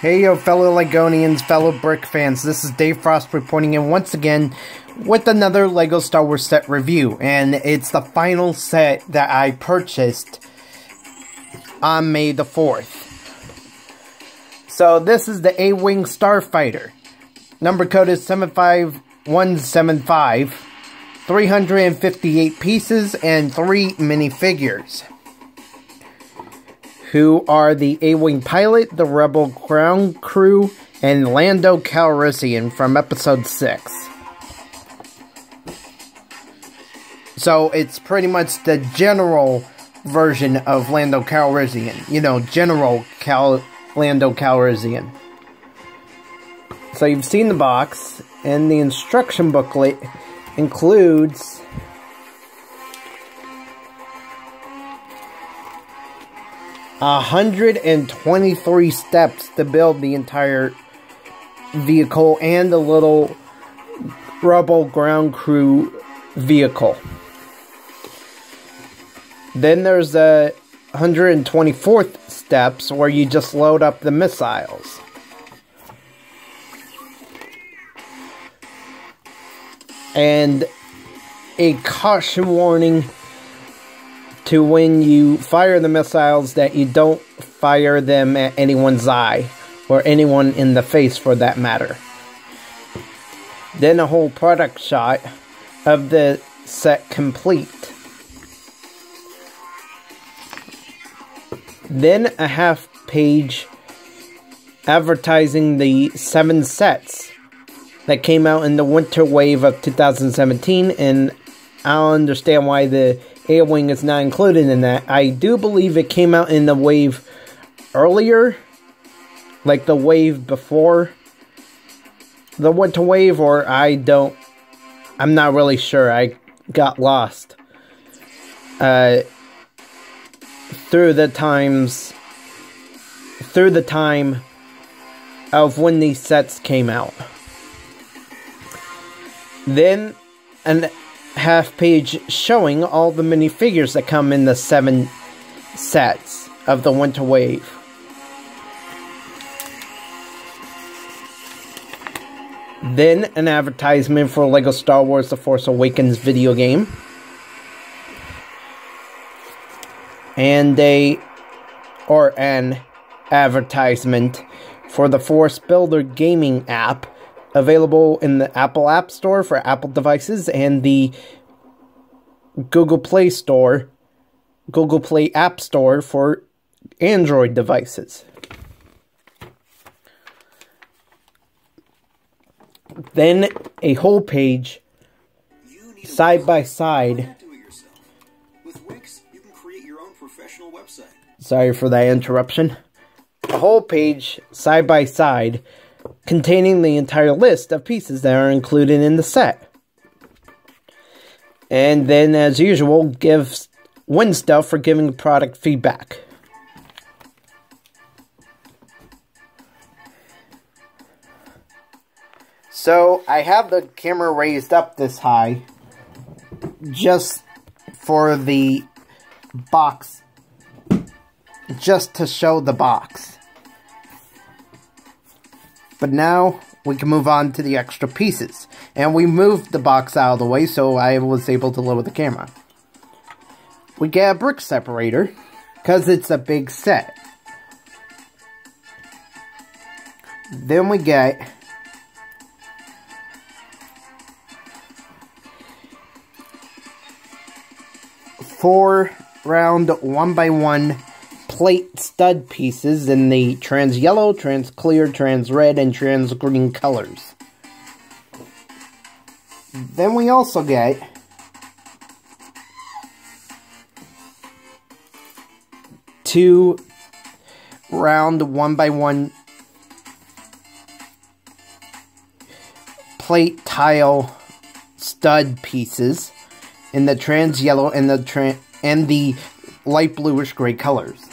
Hey yo fellow Legonians, fellow Brick fans, this is Dave Frost reporting in once again with another LEGO Star Wars set review, and it's the final set that I purchased on May the 4th. So this is the AWing Starfighter. Number code is 75175, 358 pieces and 3 minifigures. Who are the AWing Pilot, the Rebel Ground Crew, and Lando Calrissian from Episode 6. So, it's pretty much the general version of Lando Calrissian. You know, Lando Calrissian. So, you've seen the box, and the instruction booklet includes 123 steps to build the entire vehicle and the little Rebel Ground Crew vehicle. Then there's the 124th steps where you just load up the missiles. And a caution warning to when you fire the missiles that you don't fire them at anyone's eye, or anyone in the face for that matter. Then a whole product shot of the set complete. Then a half-page advertising the 7 sets that came out in the winter wave of 2017, and I don't understand why the AWing is not included in that. I do believe it came out in the wave earlier, like the wave before the winter wave, or I'm not really sure. I got lost through the time of when these sets came out. Then half-page showing all the minifigures that come in the 7 sets of the winter wave. Then an advertisement for LEGO Star Wars The Force Awakens video game. And an advertisement for the Force Builder gaming app, available in the Apple App Store for Apple devices and the Google Play App Store for Android devices. Then a whole page side by side. With Wix, you can create your own professional website. Sorry for that interruption. A whole page side by side containing the entire list of pieces that are included in the set. And then, as usual, win stuff for giving product feedback. So, I have the camera raised up this high just for the box, just to show the box. But now, we can move on to the extra pieces. And we moved the box out of the way, so I was able to lower the camera. We get a brick separator, because it's a big set. Then we get four round 1x1 plate stud pieces in the trans yellow, trans clear, trans red, and trans green colors. Then we also get two round 1x1 plate tile stud pieces in the trans yellow and the light bluish gray colors.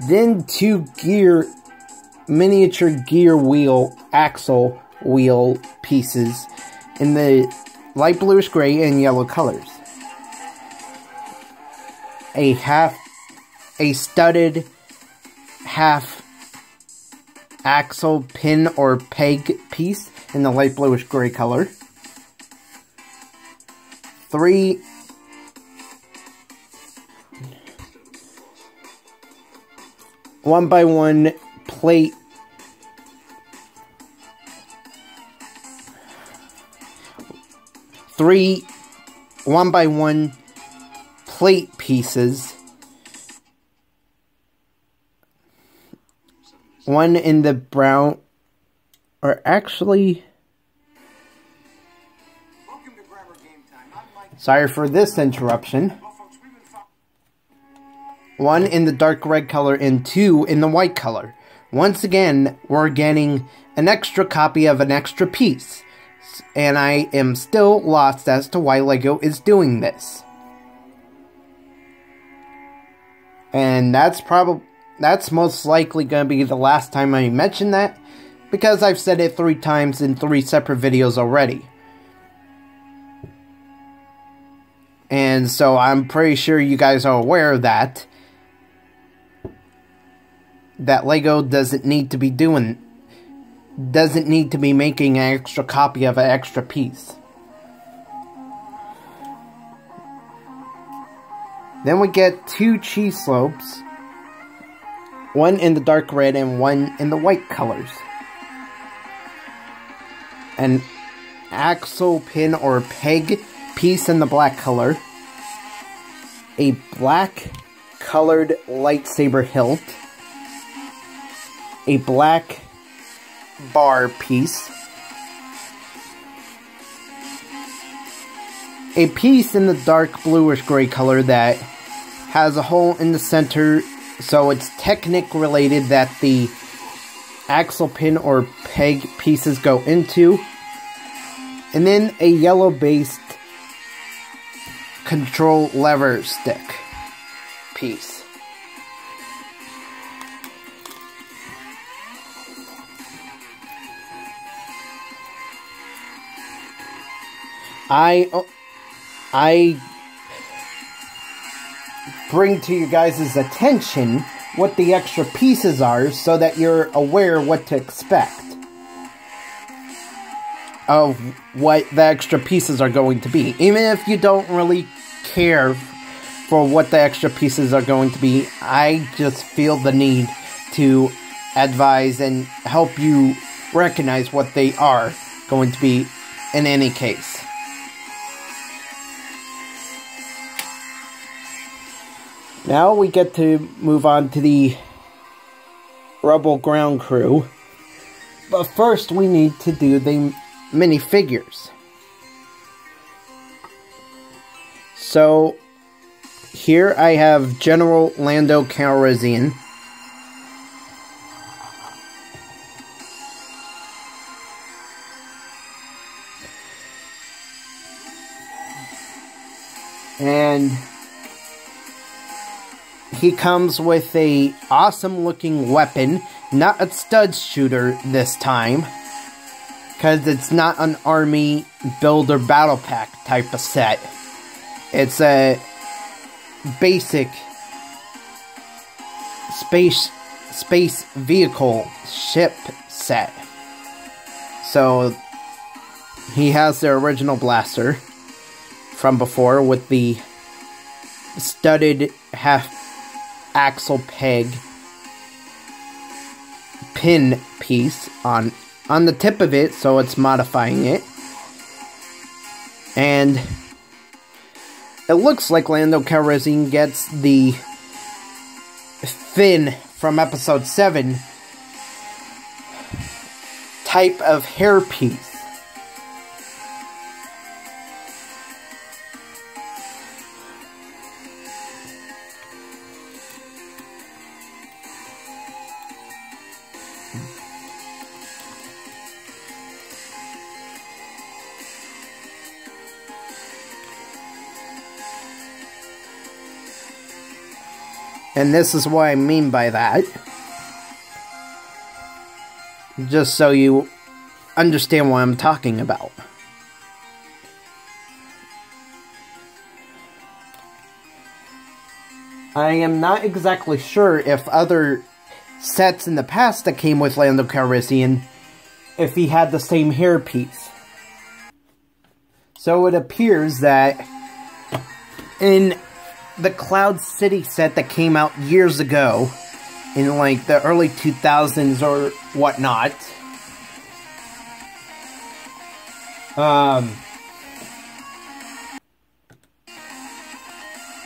Then 2 miniature gear wheel, axle wheel pieces in the light bluish gray and yellow colors. A studded half axle pin or peg piece in the light bluish gray color. 3 1x1 plate three 1x1 plate pieces, one in the brown, or actually, sorry for this interruption, one in the dark red color and 2 in the white color. Once again, we're getting an extra copy of an extra piece, and I am still lost as to why LEGO is doing this. And that's most likely going to be the last time I mention that, because I've said it 3 times in 3 separate videos already. And so I'm pretty sure you guys are aware of that LEGO doesn't need to be making an extra copy of an extra piece. Then we get 2 cheese slopes, one in the dark red and one in the white colors. An axle pin or peg piece in the black color. A black colored lightsaber hilt. A black bar piece. A piece in the dark bluish gray color that has a hole in the center, so it's technically related that the axle pin or peg pieces go into. And then a yellow based control lever stick piece. I bring to you guys' attention what the extra pieces are so that you're aware what to expect of what the extra pieces are going to be. Even if you don't really care for what the extra pieces are going to be, I just feel the need to advise and help you recognize what they are going to be in any case. Now we get to move on to the Rebel ground crew. But first we need to do the minifigures. So here I have General Lando Calrissian. And he comes with a awesome looking weapon, not a stud shooter this time, because it's not an army builder battle pack type of set. It's a basic space vehicle ship set. So he has the original blaster from before with the studded half axle peg pin piece on the tip of it, so it's modifying it. And it looks like Lando Calrissian gets the Finn from episode 7 type of hairpiece. And this is what I mean by that. Just so you understand what I'm talking about. I am not exactly sure if other sets in the past that came with Lando Calrissian if he had the same hairpiece. So it appears that in the Cloud City set that came out years ago, in like the early 2000s or whatnot,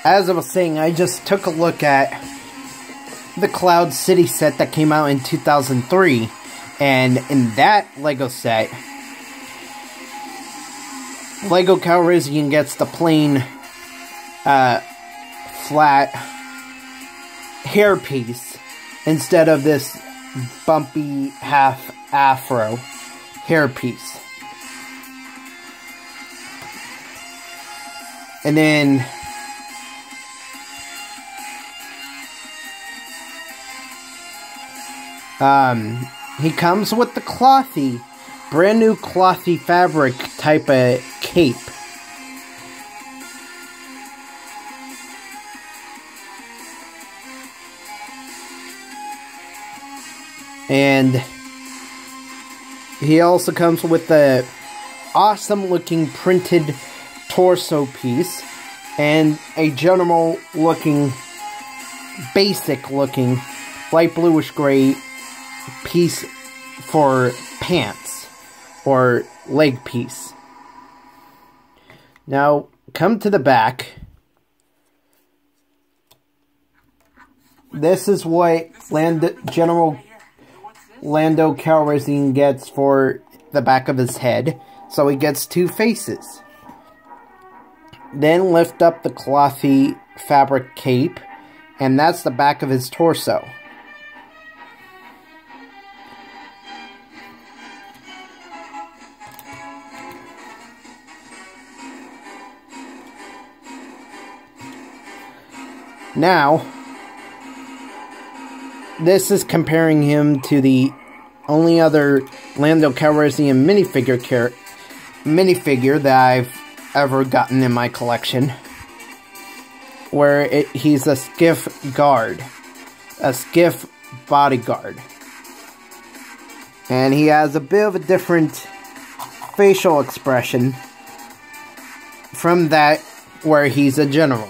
as I was saying, I just took a look at the Cloud City set that came out in 2003, and in that LEGO set, Lando Calrissian gets the plain, flat hairpiece instead of this bumpy half-afro hairpiece. And then he comes with the clothy, brand new clothy fabric type of cape. And he also comes with the awesome looking printed torso piece and a general looking, basic looking, light bluish gray piece for pants or leg piece. Now, come to the back. This is what General Lando Calrissian gets for the back of his head. So he gets two faces. Then lift up the clothy fabric cape, and that's the back of his torso. Now, this is comparing him to the only other Lando Calrissian minifigure that I've ever gotten in my collection, where he's a skiff guard, a skiff bodyguard, and he has a bit of a different facial expression from that where he's a general.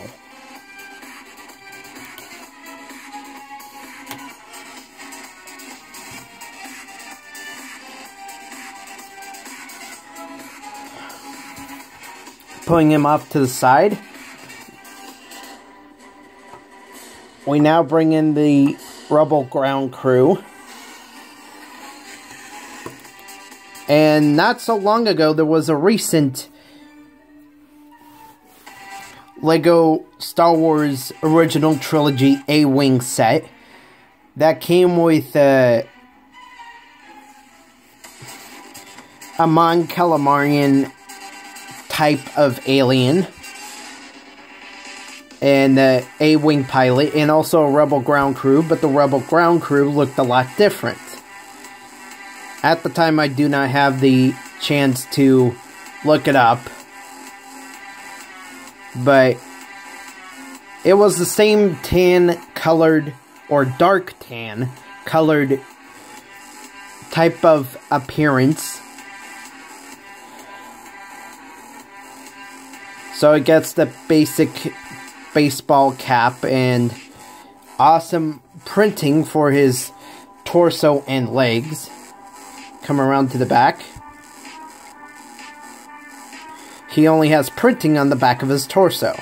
Pulling him off to the side, we now bring in the Rebel ground crew. And not so long ago, there was a recent LEGO Star Wars Original Trilogy AWing set that came with a Mon Calamarian type of alien, and the AWing Pilot, and also a Rebel ground crew, but the Rebel ground crew looked a lot different. At the time, I do not have the chance to look it up, but it was the same tan colored, or dark tan colored type of appearance. So it gets the basic baseball cap and awesome printing for his torso and legs. Come around to the back. He only has printing on the back of his torso.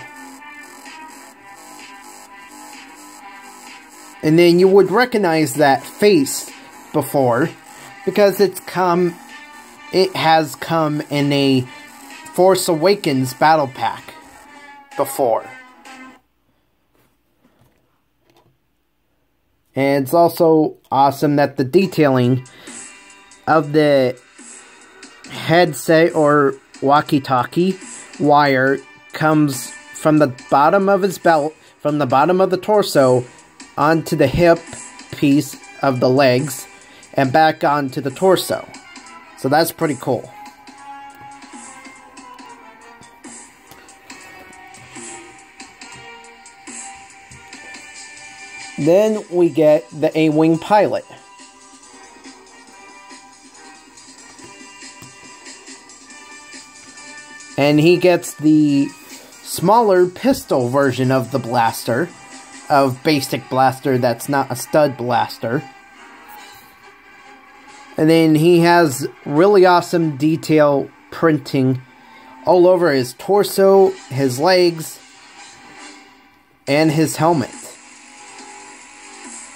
And then you would recognize that face before, because it has come in a Force Awakens battle pack before. And it's also awesome that the detailing of the headset or walkie-talkie wire comes from the bottom of his belt, from the bottom of the torso, onto the hip piece of the legs, and back onto the torso. So that's pretty cool. Then we get the AWing Pilot. And he gets the smaller pistol version of the blaster, of basic blaster that's not a stud blaster. And then he has really awesome detail printing all over his torso, his legs, and his helmet.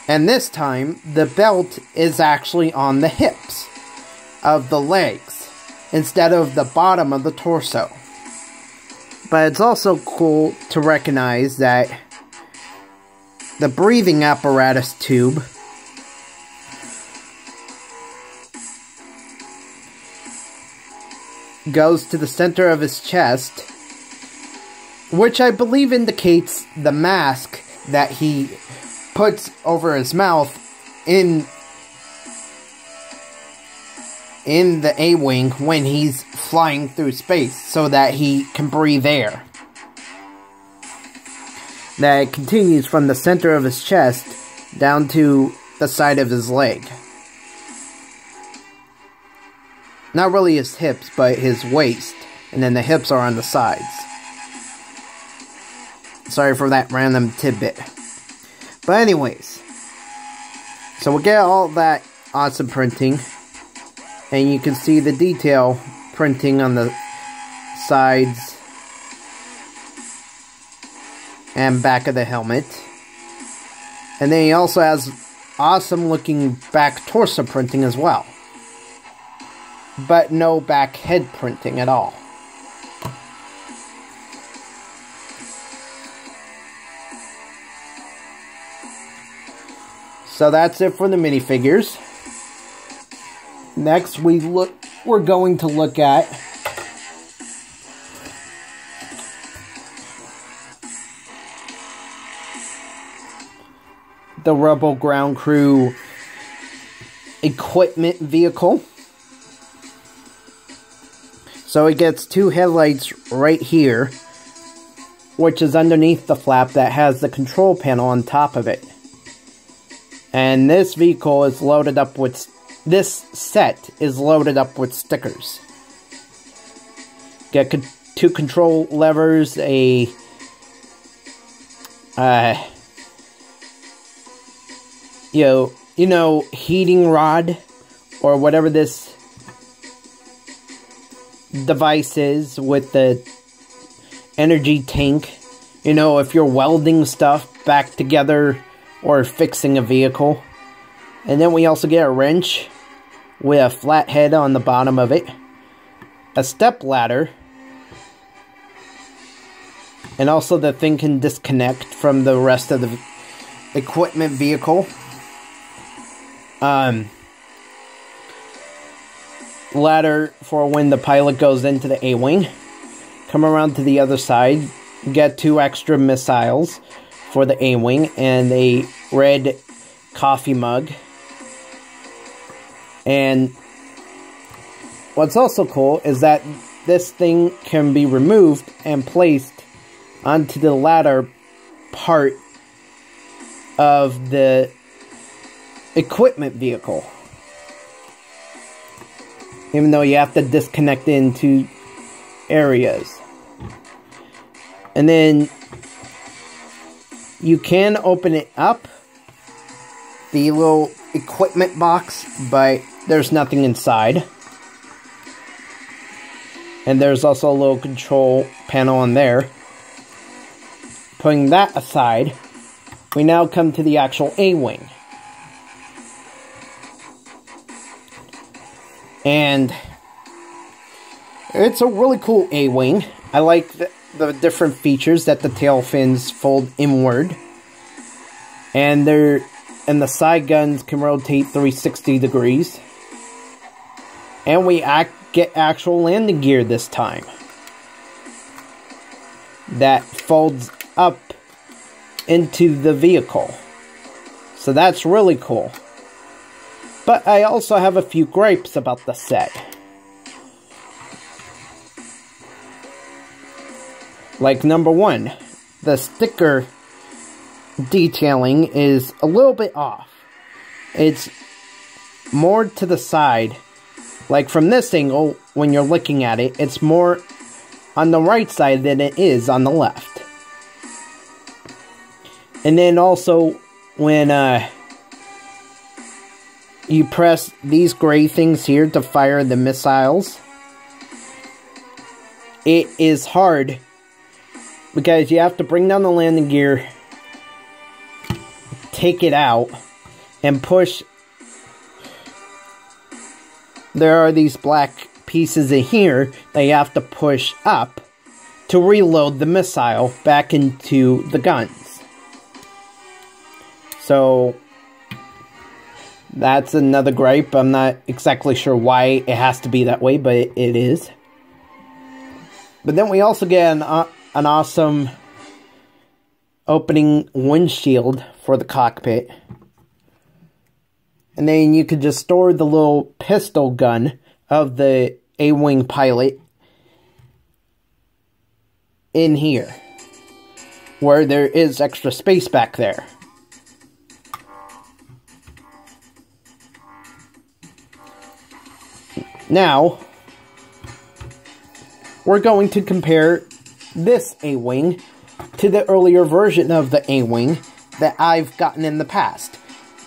And this time, the belt is actually on the hips of the legs, instead of the bottom of the torso. But it's also cool to recognize that the breathing apparatus tube goes to the center of his chest, which I believe indicates the mask that he puts over his mouth in the AWing when he's flying through space, so that he can breathe air. That continues from the center of his chest down to the side of his leg. Not really his hips, but his waist. And then the hips are on the sides. Sorry for that random tidbit. But anyways. So we get all that awesome printing. And you can see the detail printing on the sides and back of the helmet. And then he also has awesome looking back torso printing as well. But no back head printing at all. So that's it for the minifigures. Next we're going to look at the Rebel Ground Crew equipment vehicle. So it gets two headlights right here, which is underneath the flap that has the control panel on top of it. And this vehicle is loaded up with, this set is loaded up with stickers. Get two control levers, a you know, heating rod, or whatever this device is with the energy tank. You know, if you're welding stuff back together or fixing a vehicle. And then we also get a wrench with a flat head on the bottom of it. A step ladder. And also the thing can disconnect from the rest of the equipment vehicle. Ladder for when the pilot goes into the AWing. Come around to the other side. Get two extra missiles for the AWing. And a red coffee mug. And what's also cool is that this thing can be removed and placed onto the ladder part of the equipment vehicle. Even though you have to disconnect into areas. And then you can open it up, the little equipment box, but there's nothing inside. And there's also a little control panel on there. Putting that aside, we now come to the actual AWing. And it's a really cool AWing. I like the different features that the tail fins fold inward. And the side guns can rotate 360 degrees. And we get actual landing gear this time. That folds up into the vehicle. So that's really cool. But I also have a few gripes about the set. Like number one, the sticker detailing is a little bit off. It's more to the side. Like from this angle, when you're looking at it, it's more on the right side than it is on the left. And then also, when you press these gray things here to fire the missiles, it is hard because you have to bring down the landing gear, take it out, and push. There are these black pieces in here that you have to push up to reload the missile back into the guns. So that's another gripe. I'm not exactly sure why it has to be that way, but it is. But then we also get an awesome opening windshield for the cockpit. And then you could just store the little pistol gun of the AWing Pilot in here, where there is extra space back there. Now, we're going to compare this AWing to the earlier version of the AWing that I've gotten in the past.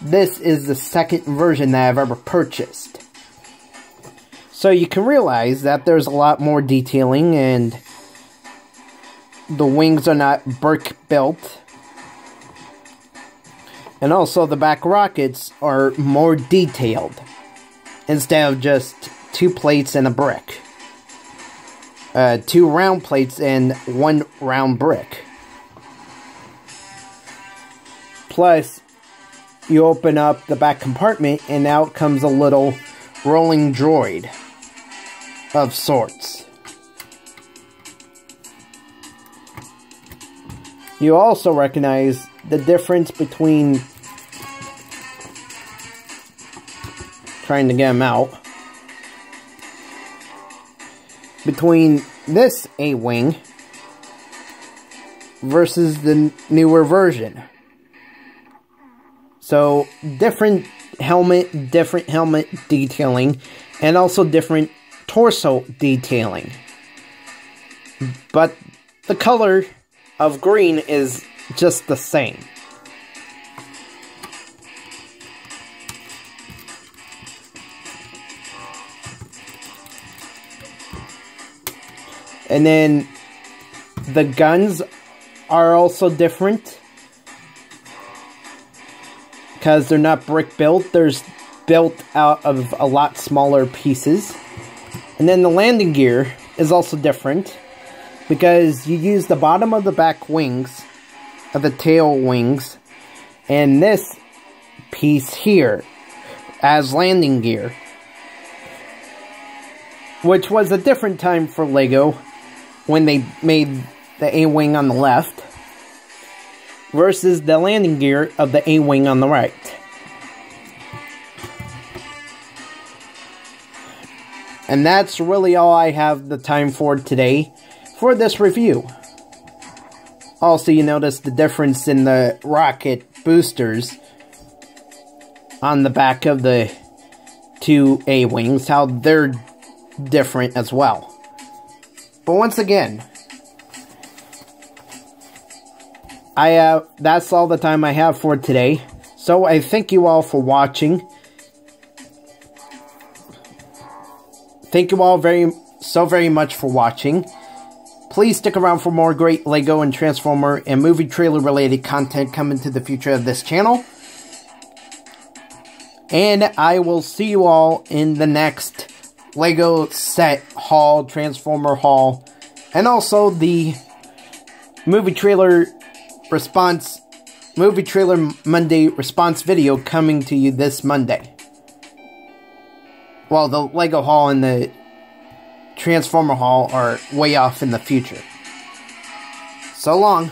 This is the second version that I've ever purchased. So you can realize that there's a lot more detailing and the wings are not brick built. And also the back rockets are more detailed instead of just 2 plates and a brick. 2 round plates and 1 round brick. Plus, you open up the back compartment and out comes a little rolling droid of sorts. You also recognize the difference between, trying to get them out, between this AWing versus the newer version. So, different helmet detailing, and also different torso detailing. But the color of green is just the same. And then the guns are also different, because they're not brick built, they're built out of a lot smaller pieces. And then the landing gear is also different, because you use the bottom of the back wings, of the tail wings, and this piece here as landing gear. Which was a different time for LEGO, when they made the AWing on the left, versus the landing gear of the AWing on the right. And that's really all I have the time for today for this review. Also, you notice the difference in the rocket boosters on the back of the 2 AWings, how they're different as well. But once again, that's all the time I have for today. So I thank you all for watching. Thank you all so very much for watching. Please stick around for more great LEGO and Transformer and movie trailer related content coming to the future of this channel. And I will see you all in the next LEGO set haul, Transformer haul, and also the movie trailer Monday response video coming to you this Monday. Well, the LEGO haul and the Transformer haul are way off in the future. So long.